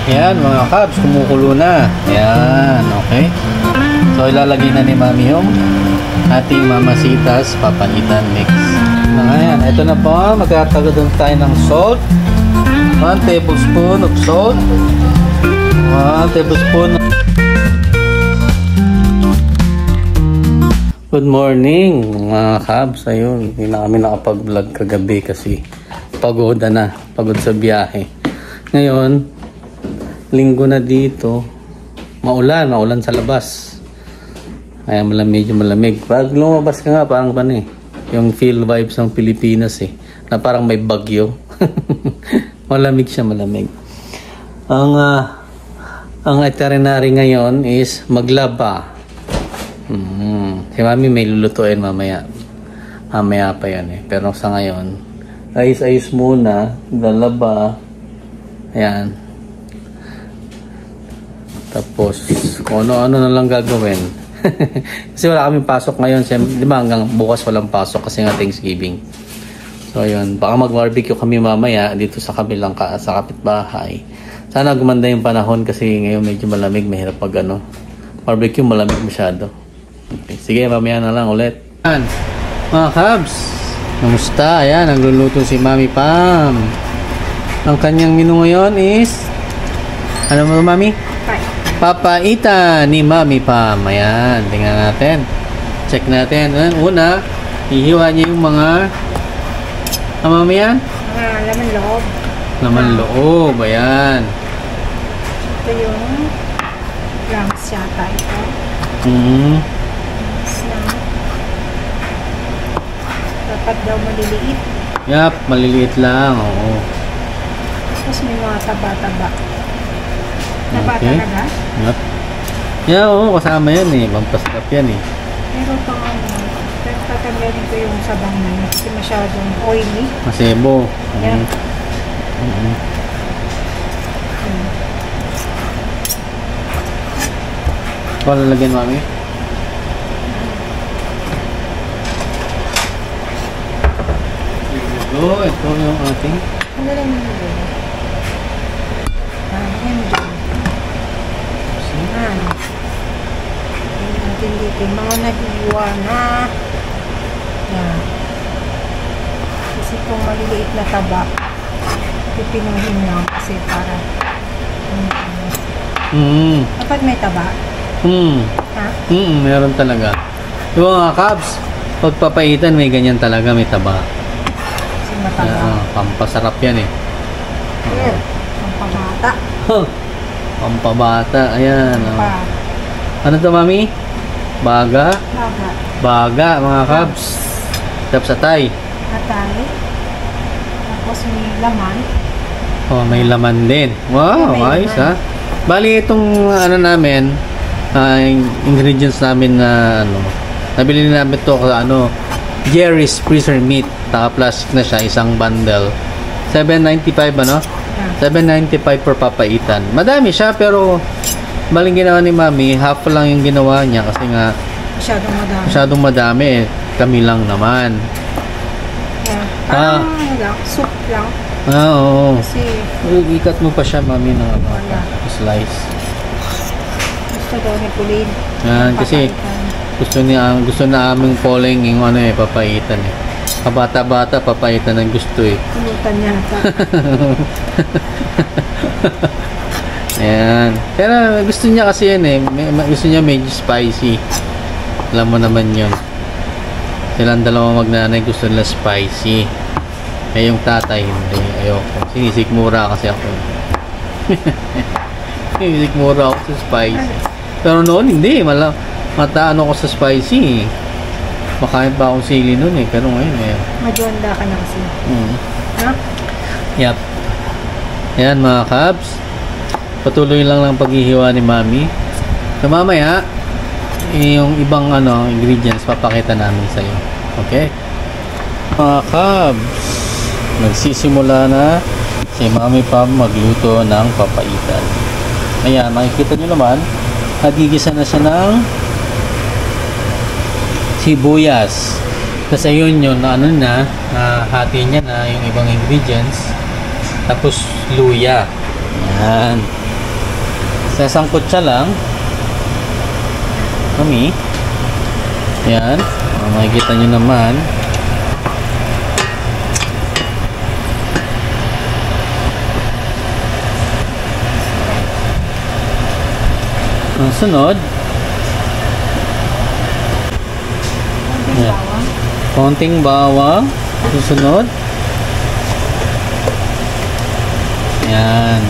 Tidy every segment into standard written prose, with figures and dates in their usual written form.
Yan mga kabs, kumukulo na. Yan, okay. So ilalagay na ni Mami yung ating mamasitas papanitan mix. Ayan, ito na po. Magkakaroon tayo ng salt. 1 tablespoon of salt. 1 tablespoon. Good morning mga kabs. Ayun, hindi na kami nakapag-vlog kagabi kasi pagod na. Pagod sa biyahe. Ngayon, linggo na dito. Maulan sa labas. Kaya medyo malamig. Pag lumabas ka nga, parang ba yung feel vibes ng Pilipinas na parang may bagyo. Malamig siya, malamig. Ang itinerary ngayon is maglaba. Si Mami may lulutuin mamaya. Mamaya pa yan Pero sa ngayon, ayos-ayos muna. Lalaba. Ayan. Tapos, kung ano-ano na lang gagawin. Kasi wala kaming pasok ngayon. Di ba hanggang bukas walang pasok kasi nga Thanksgiving. So, ayun. Baka mag-barbecue kami mamaya dito sa kabilang sa kapitbahay. Sana gumanda yung panahon kasi ngayon medyo malamig. Mahirap pag barbecue, malamig masyado. Okay. Sige, mamaya na lang ulit. Ayan. Mga kabs, kamusta? Ayan, nagluluto si Mami Pam. Ang kanyang menu ngayon is ano mo, Mami? Papaita ni Mami Pam. Ayan, tingnan natin. Check natin. Una, hihiwa niya yung mga Mami yan? Laman loob. Laman loob, ayan. Ito yung lungs yata ito. Dapat daw maliliit. Yap, maliliit lang. Oo. Tapos may mga taba-taba. Taba Okay. talaga? Yep. Yeah, oo, kasama yan Pampasarap yan Pero pang tatanggalin ko yung sabang na yun kasi masyadong oily. Masebo. Yeah. Ito lalagyan, Mami. Ito yung ating Ano lang yung nilagay? Yan dyan. Yan. Yan natin dito. Yung mga nahiwa na. Yan. Kasi itong maliliit na taba, pipinuhin lang kasi para dapat may taba. Ha? Meron talaga. Yung mga kabs, pagpapaitan may ganyan talaga, may taba. Kasi mataba. Pampasarap yan Here, pampabata. Pampabata, ayan. Ano to, Mami? Baga? Baga. Baga, mga kabs. Tapos atay. Atay. Tapos may laman. May laman din. Wow, May ayos laman. Bali itong namin, ingredients namin na nabili namin to Jerry's freezer meat. Taka-plastic na siya, isang bundle. $7.95 $7.95 per papaitan. Madami siya pero maling ginawa ni Mami, half lang yung ginawa niya kasi nga masyadong madami Kami lang naman. Yeah. Parang soup lang. Oo. Kasi ikat mo pa siya, Mami, na slice. gusto daw ni Pauline. Kasi gusto na aming polling yung papaitan Kabata-bata, papaitan ang gusto Pulutan niya ata. Ayan. Pero gusto niya kasi yan gusto niya medyo spicy. Alam mo naman yun. Silang dalawa magnanay gusto nila spicy. Yung tatay hindi. Ayoko. Sinisikmura kasi ako. Sinisikmura ako sa spicy. Pero noon hindi. Mataano ko sa spicy Makain pa akong sili noon Pero ngayon Madjonda ka na kasi. Ha? Yep. Ayan mga kabs. Patuloy lang ng paghihiwa ni Mami. So mamaya yung ibang ingredients papakita namin sa iyo. Okay? Mga kabs, nagsisimula na si Mami Pam magluto ng papaitan. Ayan, makikita nyo naman nagigisa na siya ng sibuyas. Tapos ayun yun hati niya na yung ibang ingredients. Tapos luya. Ayan. Sasangkot siya lang. Kami. Yan. Makikita nyo naman. Ang sunod. Yan. Konting bawang. Susunod. Yan.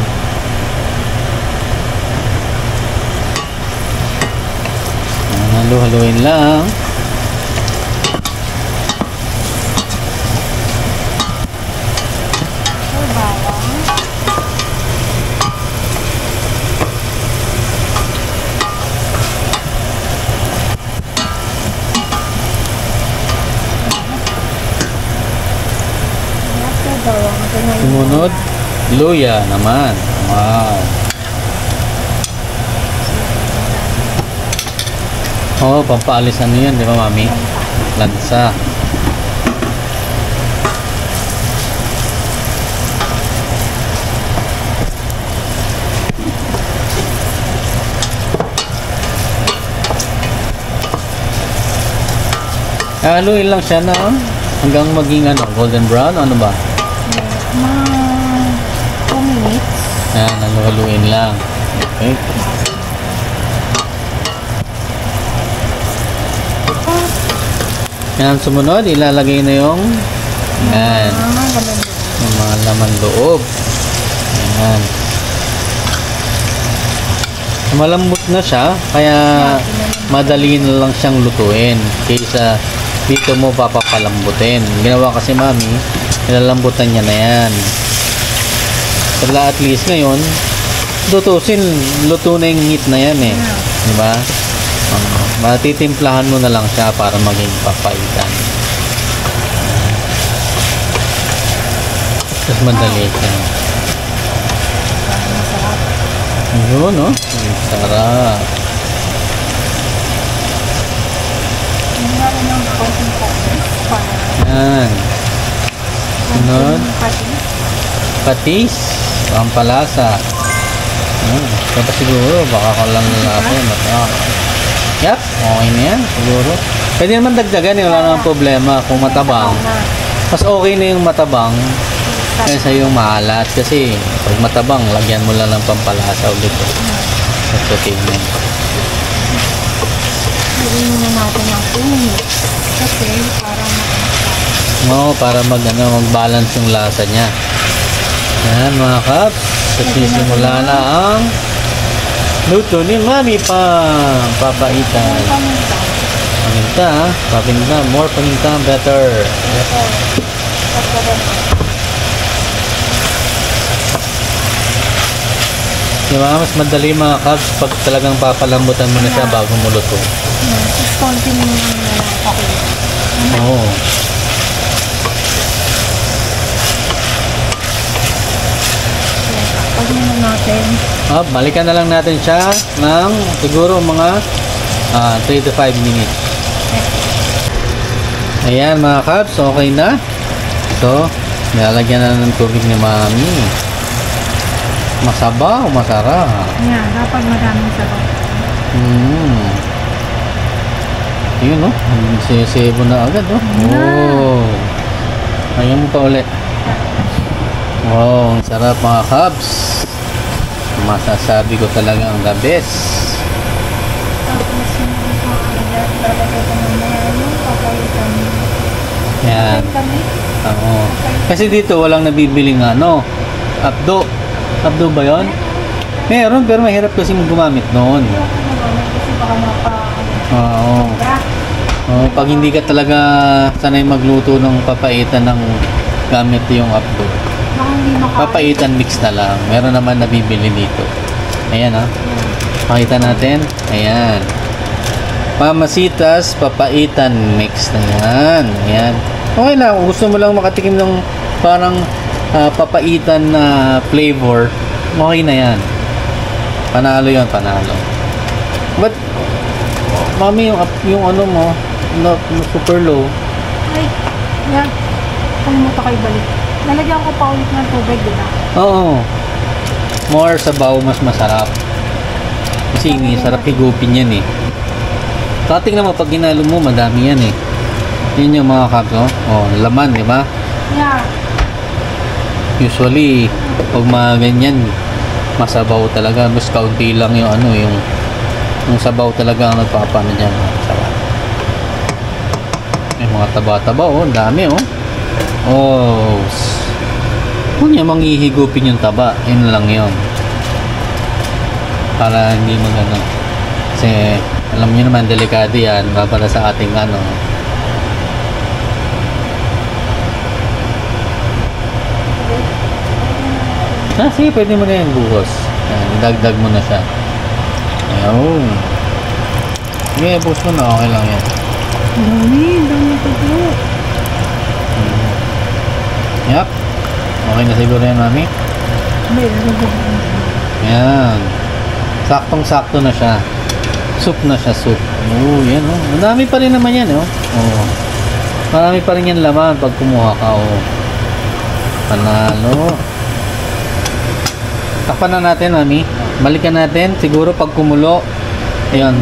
Halu-haluin lang. Sumunod, luya naman. Wow. Oh, pampaalis ano yan, di ba, mami? Lansa. Haluin lang siya na hanggang maging ano, golden brown, ano ba? Mga 2 minutes. Yan, haluin lang. Okay. Yan, sumunod, ilalagay na yung yan, yung mga laman loob. Yan. Malambot na siya, kaya madali na lang siyang lutuin kaysa dito mo papapalambutin. Ginawa kasi mami, nilalambutan niya na yan. Pero at least ngayon, luto na yung meat na yan eh. Diba? Matitimplahan mo na lang siya para maging papaitan. Tapos madali siya. Ayun, no? Ang sarap. Yan. Sunod. Patis. Pampalasa. Kaya siguro, baka ko lang natin. Yep, okay na yan. Siguro. Pwede naman dagdagan eh. Wala namang problema kung matabang. Mas okay na yung matabang kaysa yung maalat. Kasi pag matabang, lagyan mo lang ng pampalasa ulit. That's okay na. Lagyan na natin ang 2 minutes. Kasi para mag-balance yung lasa niya. Yan mga kaps. Simula na ang luto ni Mami papaitan. Paminta, paminta. More paminta, better. Diba, mas madali mga kaps pag talagang papalambutan mo na siya bago mo luto. Just continue na lang ako. Oo. Pagin na natin. Balikan na lang natin siya ng siguro mga 3 to 5 minutes. Ayan mga kaps, okay na. So, nilalagyan na ng tubig ni Mami. Masabaw, masarap. Yan, dapat maraming sabaw. Yun, no? Sisebo na agad, no? Oh. Ayaw mo pa ulit. Wow, ang sarap mga kabs. Masasabi ko talaga ang the best. Tapos yung lalagay ko ng mga papaitan. Yan. Oo. Kasi dito walang nabibiling ano, abdo. Abdo ba yun? Meron, pero mahirap kasi gumamit noon. Kasi baka Oo. Pag hindi ka talaga sanay magluto ng papaitan ng gamit yung abdo. Papaitan mix na lang. Meron naman nabibili dito. Ayan ha. Pakita natin. Ayan. Mamasitas papaitan mix na yan. Ayan. Okay lang. Kung gusto mo lang makatikim ng parang papaitan na flavor, okay na yan. Panalo yun, panalo. But mami, yung ano mo na super low. Ay, yan. Kalimutan kayo balik. Nalagyan ko pa ulit ng tubig, di ba? Oo. More sabaw, mas masarap. Kasi sarap higupin yan eh. Tingnan mo, pag ginalo mo, madami yan eh. Yun yung mga kabs, oh. Oh, laman, di ba? Yeah. Usually, pag mga ganyan, masabaw talaga. Mas kaunti lang yung ano, yung sabaw talaga ang nagpapano dyan. Sarap. May mga taba-taba, oh. Dami, oh. Oh. Kung niya manghihigupin yung taba, yun lang yun. Para hindi magano. Kasi, alam niyo naman, delikado yan para sa ating ano. Sige, pwede mo na yan buhos. Dagdag mo na siya. Ayun. Sige, buhos mo na, okay lang yan. Dami ito po. Yup. Okay na siguro yan, mami? Yan. Saktong-sakto na siya. Soup na siya, soup. Oh, yan, oh. Marami pa rin naman yan, oh. Oh. Marami pa rin yan laman pag kumuha ka, oh. Panalo. Takpan na natin, mami. Balikan natin. Siguro pag kumulo, ayun,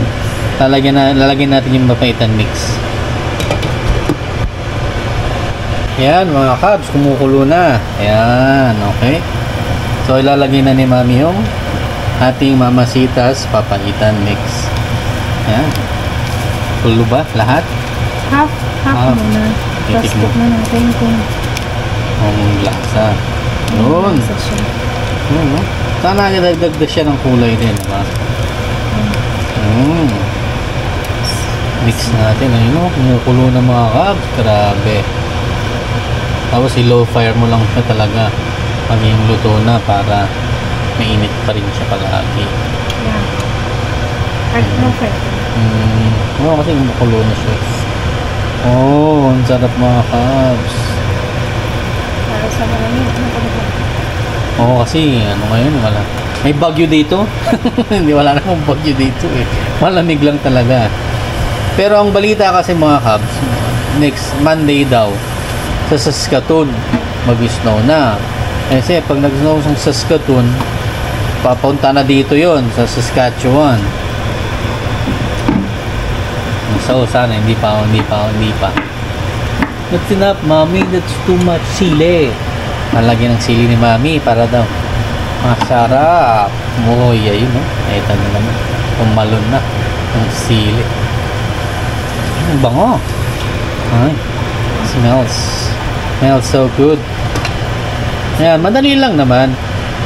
lalagyan natin yung mapaitan mix. Yan, mga kabs, kumukulo na. Ayan, okay. So, ilalagay na ni mami yung ating mamasitas papaitan mix. Ayan. Kulo ba? Lahat? Half muna. Tapos na natin kung lasa. Yun. Yun, no? Sana nagdagdag siya ng kulay din, diba? Mix natin. Ayun, no? Kumukulo na mga kabs. Grabe. Tapos i-low fire mo lang siya talaga pag yung luto na para mainit pa rin siya palagi. Yeah. No fire. Oo, kasi kumukulo na siya. Oh, ang sarap mga kabs. Para sa malamig. Oo, kasi ano ngayon, wala. May bagyo dito. Hindi, wala namang bagyo dito eh. Malamig lang talaga. Pero ang balita kasi mga kabs, next Monday daw, sa Saskatoon, mag-snow na. Kasi pag nag-snow sa Saskatoon, papunta na dito yon sa Saskatchewan. So, sana hindi pa. That's enough, mommy. That's too much sili. Nalagyan ng sili ni mami para daw masarap. Moy, ayun, no? Ito na naman. Umalon na ng sili. Ang bango. Ay, smells so good. Ayan, madali lang naman.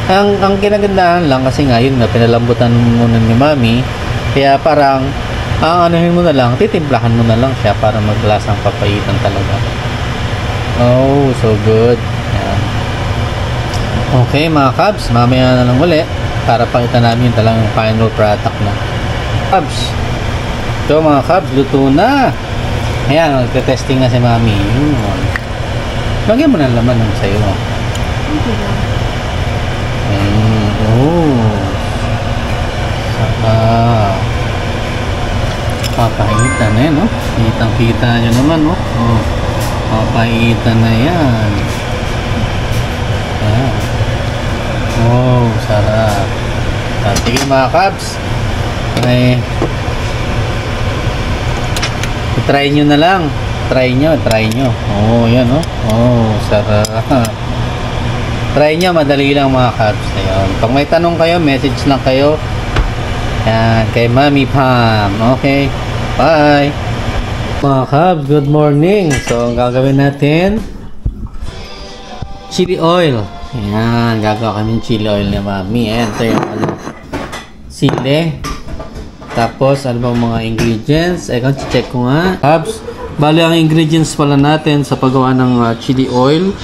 Ang kinagandahan lang kasi ngayon na pinalambutan muna ni mami, kaya parang anuhin mo na lang, titimplahan mo na lang siya para maglasang papaitan talaga. Oh, so good. Ayan. Okay mga kabs, mamaya na lang uli para pakita namin talagang final product na. Kabs, ito mga kabs, luto na. Ayan, nagte-testing na si mami. Lagyan mo na laman ng sayo. Oh. Saka papaitan na yan, no? Kitang-kita nyo naman, no? Oh. Papaitan na yan. Ayan. Oh, sarap. Sige mga kabs. Okay. I-try nyo na lang. Try nyo. Oh, yan, no? Oh, sarap. Try nyo, madali lang mga kabs. Ayun. Pag may tanong kayo, message lang kayo. Yan, kay Mami Pam. Okay. Bye. Mga kabs, good morning. So, ang gagawin natin, chili oil. Ayan, gagawa kami chili oil ni Mami. Ayan, ito yung sili. Tapos, ano bang mga ingredients? Check ko nga. Kabs, bali ang ingredients pala natin sa paggawa ng chili oil.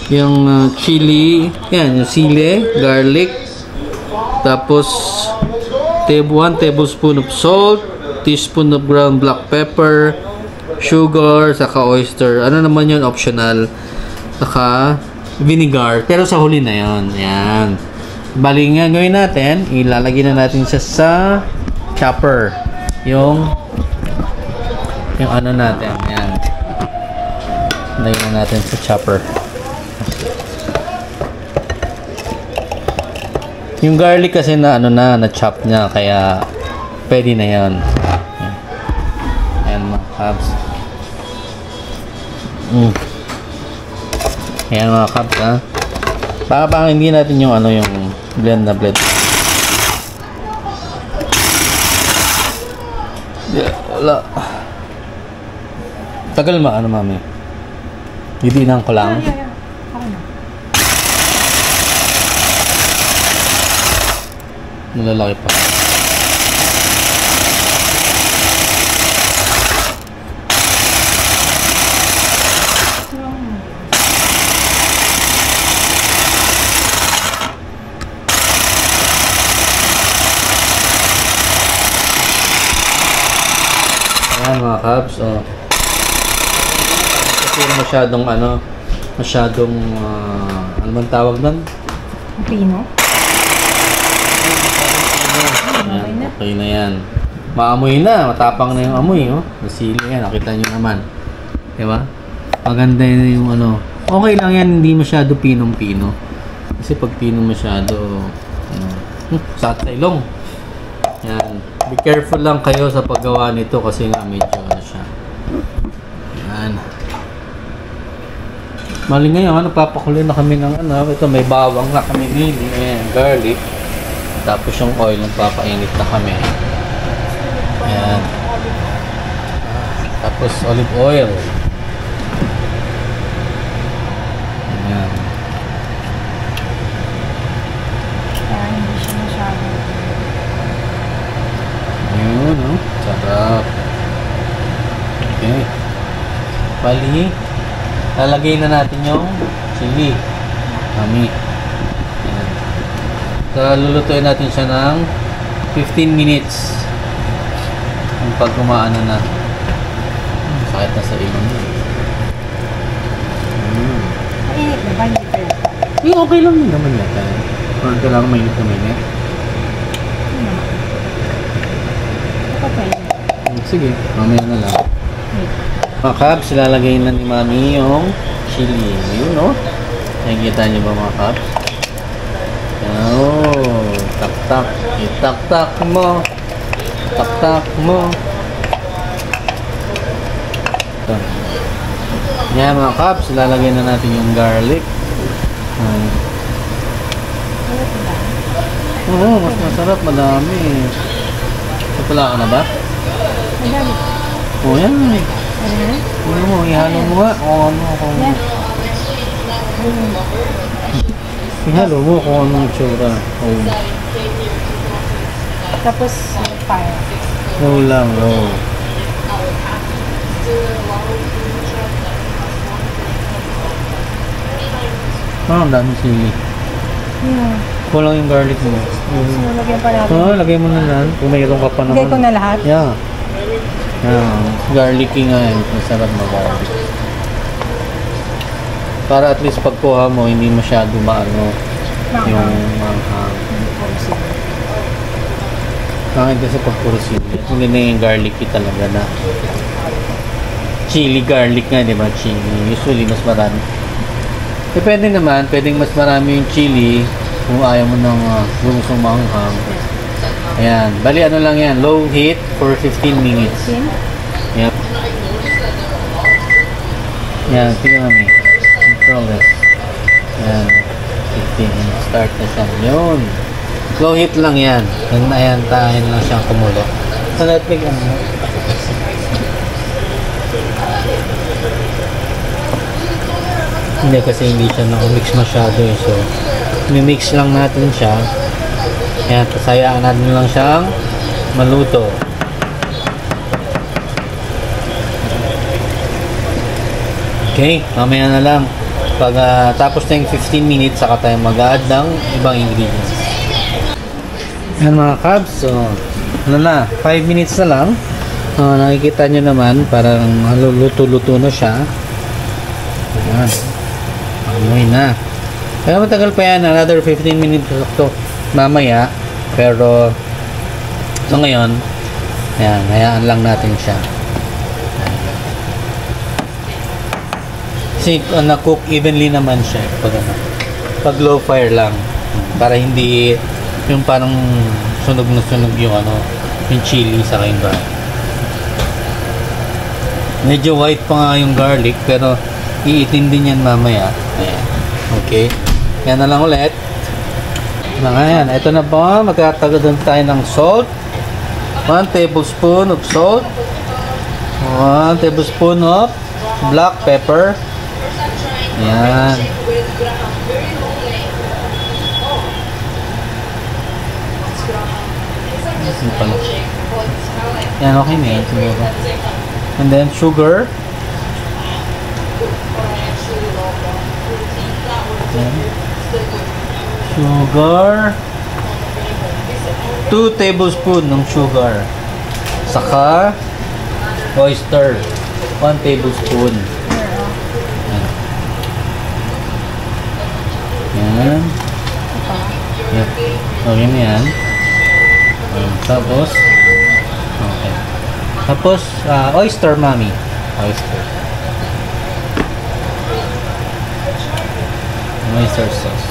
Yung chili, yan, yung sili, garlic. Tapos, 1 tablespoon of salt, teaspoon of ground black pepper, sugar, saka oyster. Ano naman yun, optional. Saka vinegar. Pero sa huli na yun. Yan. Bali nga gawin natin, ilalagay na natin siya sa chopper. Yung ano natin. Yan. Lagyan na natin sa chopper. Yung garlic kasi na ano na chop niya kaya pwede na 'yan. Ayan mga kabs. Ayan mga kabs ha. Baka hindi natin yung ano yung blend na blend. Wala. Tagal ano mami? Didinan ko lang. Malalaki pa. Ayan mga kabs, oh. Kasi masyadong ano man tawag doon? Pino? Ayan, okay na yan. Maamoy na, matapang na yung amoy, oh. Nasili yan, nakita nyo naman. Diba? Maganda na yung ano. Okay lang yan, hindi masyado pinong-pino. Kasi pag pinong masyado, sakit sa ilong. Yan. Be careful lang kayo sa paggawa nito kasi nga medyo ano siya. Yan. Mali ngayon, nagpapakulo na kami ng ano. Ito, may bawang na kami nili. Ayan, garlic. Tapos yung oil, nagpapainit na kami. Ayan. Tapos olive oil. Ayan. Hindi siya masyado. Ayun, no? Sarap. Okay. Bali, lalagay na natin yung chili. Kami. Ayan. So, lulutuin natin siya ng 15 minutes. Yung pag kumaano na. Sakit na sa ilong niya. Mainit na ba? Hindi pa yun. Okay lang yun naman yata. Kung kailangan mainit na mainit. Sige, mamaya na lang. Mga kabs, lalagay na ni Mami yung chili. Yun, no? Nakikita niyo ba mga kabs? Oh, tak-tak. Itak-tak mo. Tak-tak mo. Ito. Yan mga kabs, lalagay na natin yung garlic. Oo, mas masarap. Madami. Wala ka na ba? Madami. Oo, yan. Ano? Ano mo, ihalo mo nga. O ano, kung... Ihalo mo kung anong tsura. Oh. Tapos, fire. Low lang, low. Ang dami sili. Yeah. Kulang yung garlic mo. So, lagyan pa natin. Oo, lagay mo na lang. Kung mayroon ka pa naman. Lagay ko na lahat? Yeah. Yeah. Garlicky nga yun. Masarap na garlic. Para at least pagkuha mo, hindi masyado maano yung manghang. Bakit kasi pag puro sili. Hindi na yung garlicky talaga na. Chili garlic nga, di ba? Chili. Usually, mas marami. Depende naman. Pwedeng mas marami yung chili kung ayaw mo ng gustong manghang. Ayan. Bali, ano lang yan. Low heat for 15 minutes. Yep. Yan. Tingnan kami. Progress. Ayan. 15. Start na siya. Yun. Low heat lang yan. Ayan. Tahin lang siyang kumulo. So, let's make ano. Hindi kasi hindi siya na-mix masyado eh. So, mimix lang natin siya. Ayan, pasayaan natin lang siyang maluto. Okay, mamaya na lang. Pag tapos na yung 15 minutes, saka tayo mag-add ng ibang ingredients. Ayan mga kabs, so ano na, 5 minutes na lang. Nakikita nyo naman, parang luto-luto na siya. Ayan. Amoy na. Kaya matagal pa yan, another 15 minutes to mamaya. Pero so ngayon, ayan, hayaan lang natin siya. Kasi na-cook evenly naman siya pag low fire lang. Para hindi Yung parang sunog na sunog yung ano, yung chili sa yung garlic. Medyo white pa nga yung garlic, pero iitin din yan mamaya. Ayan. Okay. Yan na lang ulit. Ayan. Ito na po. Magkatagodan tayo ng salt. 1 tablespoon of salt. 1 tablespoon of black pepper. Ayan. Yan, okay na yan siguro. And then sugar. Ayan. Sugar. 2 tablespoon ng sugar. Saka oyster. 1 tablespoon. Ayan. Yep. Okay na yan. Tapos okay. Tapos oyster, mami. Oyster. Oyster sauce.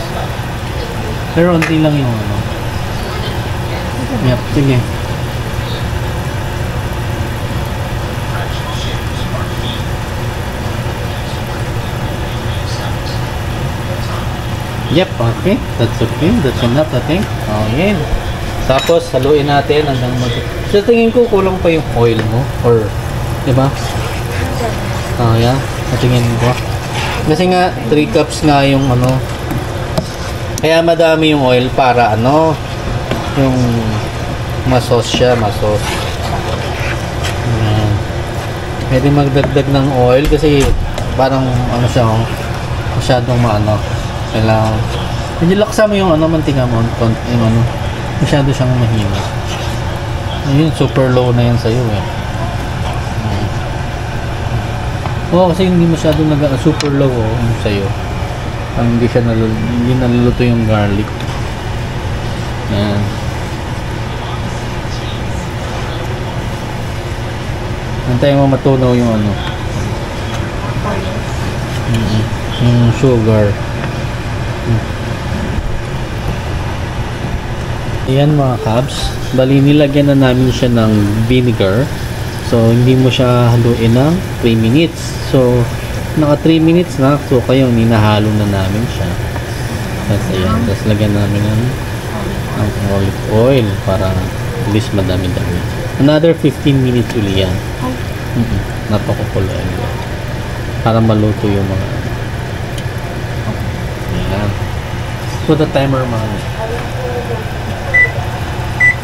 Pero unti lang yung ano. Yep, sige. Yep, okay. That's okay. That's enough, I think. Okay. Tapos, haluin natin hanggang sa tingin ko, kulang pa yung oil mo. Or, di ba? Oh, yeah. Sa tingin ko. Kasi nga, 3 cups nga yung ano. Kaya madami yung oil para ano, yung masos siya, masos. Pwede magdagdag ng oil kasi parang ano siya, masyadong maano. Kailangan, medyo laksa mo yung ano, mantika mo, yung ano. Masyado siyang mahina. Ayun, super low na yan sa'yo eh. Oo, kasi hindi masyado super low sa'yo. Parang hindi siya hindi naluluto yung garlic. Yan. Antayin mo matunaw yung ano. Yung sugar. Ayan mga kabs, bali nilagyan na namin siya ng vinegar. So hindi mo siya haluin ng 3 minutes. So naka 3 minutes na. So kayo ninahalo na namin siya. Tapos ayan, tapos lagyan namin ng olive oil para at least madami-dami. Another 15 minutes uli yan. Napakukulo yan. Para maluto yung mga ayan. Put the timer mga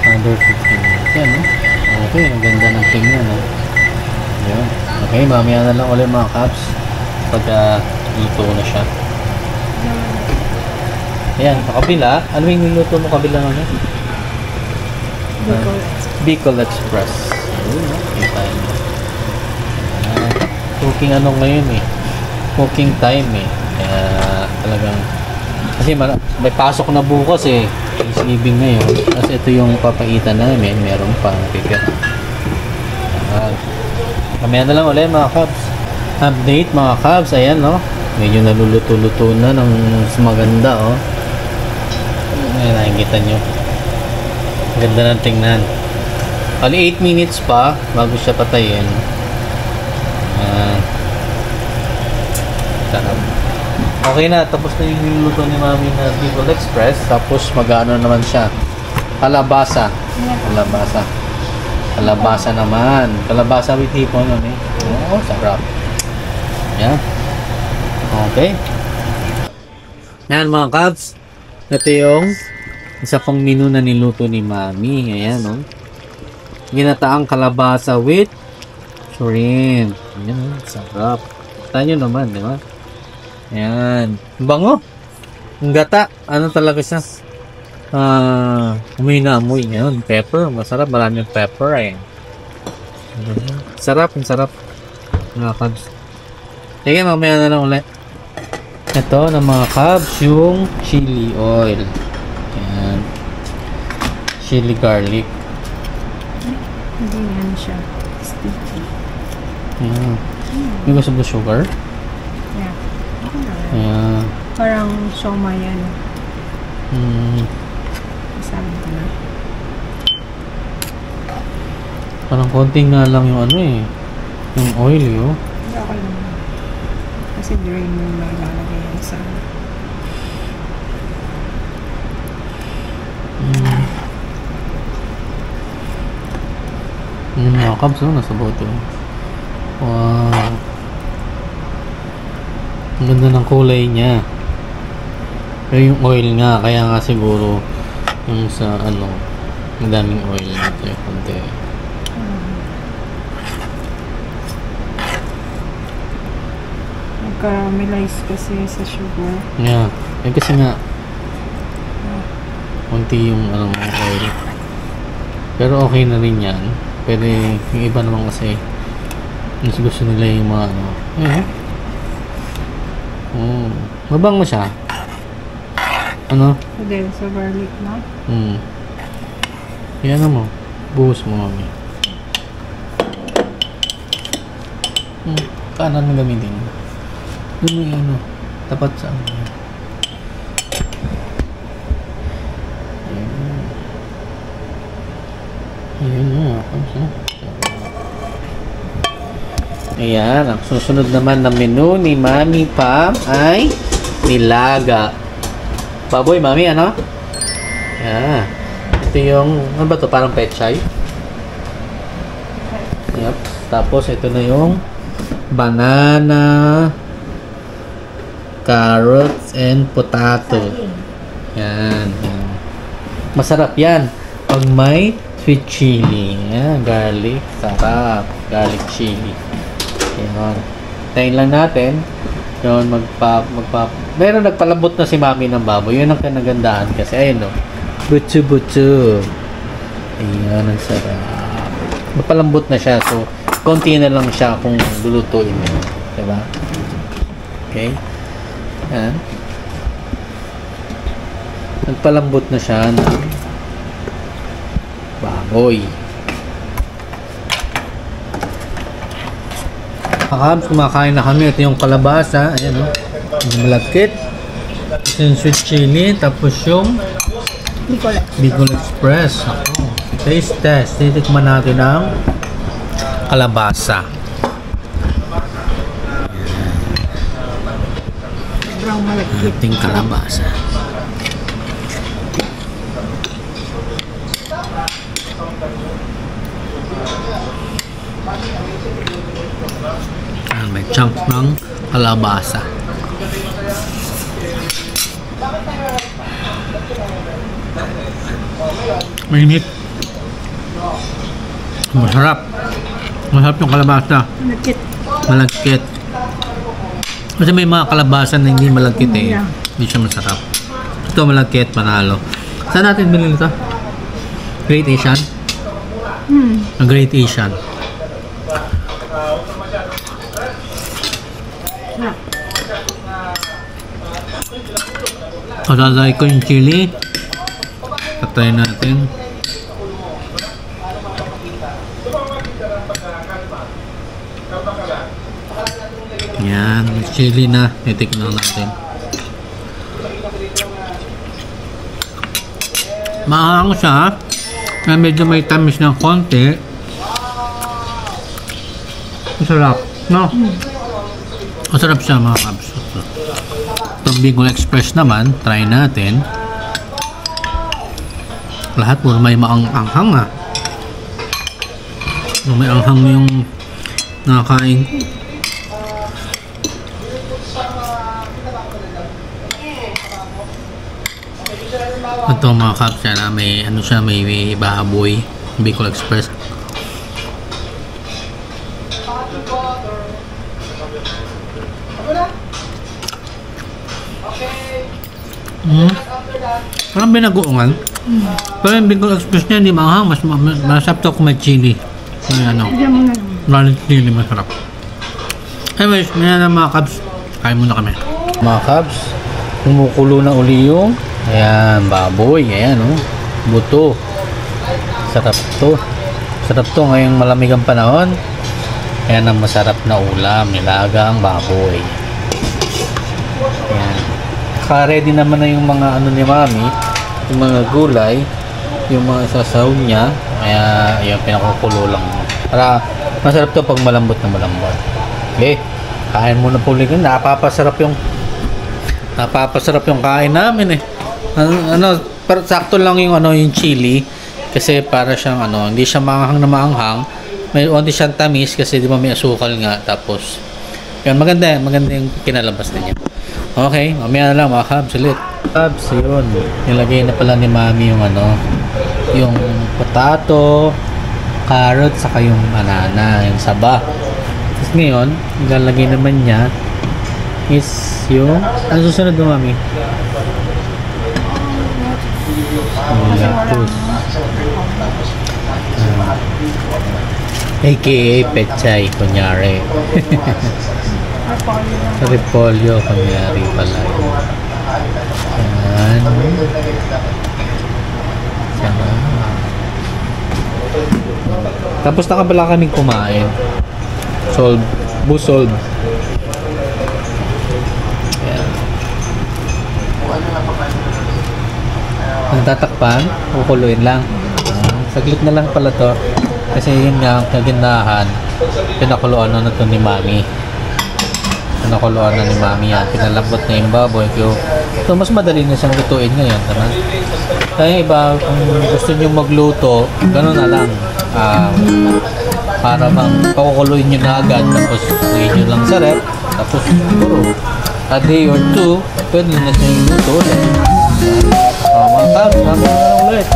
another 15 minutes. Yan, no? Okay, ang ganda ng tingnan, no? Yan. Okay, mamaya na lang ulit mga caps pagka luto na siya. Ayan, sa kabila. Ano yung niluto mo kabila na? Bicol Express. Ayun, no? Kita yun. Cooking ano ngayon eh. Cooking time eh. Kaya talagang kasi may pasok na bukas eh. Thanksgiving ngayon. Kasi ito yung papaitan namin. Meron pang picket. Kamaya na lang ulit mga kabs. Update mga kabs. Ayan no. Medyo naluluto-luto na ng maganda oh. Ayan, nakikita nyo. Ganda ng tingnan. Kali 8 minutes pa bago siya patayin. Sarap. Okay na, tapos na yung niluluto ni Mami na Bicol Express. Tapos mag-ano naman siya. Kalabasa. Kalabasa. Kalabasa naman. Kalabasa with hipon ano eh. Oo, sarap. Yan. Okay. Yan mga kabs. Ito yung isa pang menu na niluto ni Mami. Ayan o. Ginataang kalabasa with shrimp. Ayan o, sarap. Kita nyo naman, di ba? Ayan. Bango. Ang gata. Ano talaga siya? Amoy. Ayan. Pepper. Masarap. Maraming pepper. Ayan. Sarap. Ang sarap. Mga kabs. Sige, mamaya na lang ulit. Ito na mga kabs. Yung chili oil. Ayan. Chili garlic. Hindi yan siya. Sticky. Ayan. May gusto ba sugar? Yeah. Ayan. Parang siomay yan. Hmm. Mas Sabi ko na. Parang konting nga lang yung ano eh. Yung oil yun. Hindi ako lang. Kasi drain mo yung ilalagay yan sa yung mga cubs nasa bote. Wow. Ang ganda ng kulay niya. Pero yung oil nga, kaya nga siguro yung sa ano, ang daming oil dito yung konti. Nag-caramelize kasi sa sugar. Yeah. Kasi nga konti yung ano, oil. Pero okay na rin yan. Pero yung iba naman kasi mas gusto nila yung mga ano. Mabango siya. Ano? Pwede sa garlic na. Yan mo. Buhos mo, mami. Kanan na gamitin. Doon yung ano. Tapat sa ano. Ayan nga. Ayan. Ang susunod naman na menu ni Mami Pam ay nilaga. Baboy, Mami, ano? Ayan. Ito yung, ano ba ito? Parang pechay. Yep. Tapos, ito na yung banana, carrots, and potato. Yan. Masarap yan. Pag may sweet chili. Yan. Garlic. Sarap. Garlic chili. Yan. Tayin lang natin. Yun, meron nagpalambot na si Mami ng baboy. Yun ang kanagandahan kasi. Ayun, no. Butsu-butsu. Ayan, ang sarap. Magpalambot na siya. So, konti na lang siya kung lulutuin mo. Diba? Okay? Ayan. Nagpalambot na siya ng baboy. Kakabs, kumakain na kami. Ito yung kalabasa. Ayan, no? Yung malagkit. Ito yung sweet chili. Tapos yung Bicol Express. Ako. Taste test. Titikman natin ang kalabasa. Sobrang malagkit. Ating kalabasa. May chunk ng kalabasa. Mainit. Masarap. Masarap yung kalabasa. Malagkit. Malagkit. Kasi may mga kalabasa na hindi malagkit eh. Hindi siya masarap. Ito malagkit, panalo. Saan natin bilhin ito? Great Asian? Ang Great Asian. Kasalay ko yung chili. Patay natin. Yan, chili na. Itikman natin. Maangang siya. Na medyo may tamis ng konti. Masarap. No? Masarap siya mga kabs. Itong Bicol Express naman, try natin. Lahat puro may maanghang ha. May anghang yung nakakain. Ito mga kabs, may ano siya, may baboy. Bicol Express. Parang binagoongan. Pero yung Bicol Express niya hindi maanghang. Mas masarap to kung may chili. May ano. Garlic chili masarap. Anyways, ngayon na mga kabs. Kain muna kami. Mga kabs, kumukulo na uli yung ayan, baboy. Ayan o. Buto. Sarap to. Sarap to ngayong malamig ang panahon. Ayan ang masarap na ulam. Nilagang baboy. Ayan. Ready naman na yung mga ano ni Mami, yung mga gulay. yung mga sasahog niya. Kaya yun, pinakukulo lang. Para masarap to pag malambot na malambot. Okay, kain muna po ulit. Napapasarap yung kain namin eh. Sakto lang yung yung chili kasi para siyang hindi siya maanghang na maanghang. May onti siyang tamis kasi di ba may asukal nga. Tapos yun, maganda yung kinalabas na niya. Okay, mamaya na lang mga kabs ulit. Kabs, yun. Nilagay na pala ni mami yung yung potato, carrot, saka yung banana, yung saba. Tapos ngayon, ilalagay naman niya is yung, ano susunod mo mami? Lettuce. AKA pechay, kunyari. Repolyo, kunyari pala. Yan. Tapos nakabala kaming kumain. Busog. Ayan. Ang tatakpan, kukuluin lang. Saglit na lang pala to. Kasi yun nga, ang kaginahan, pinakuluan na to ni mami. Pinakuluan na ni mami yan. Pinalambot na yung baboy. So, mas madali na siyang lutuin ngayon. Tama? Kaya iba, kung gusto nyo magluto, gano'n na lang. Para bang pakukuluin nyo na agad. Tapos, lagay nyo lang sa rep. Tapos, siguro, a day or two, pwede na siyang luto ulit. Mga kabs, namin na ulit.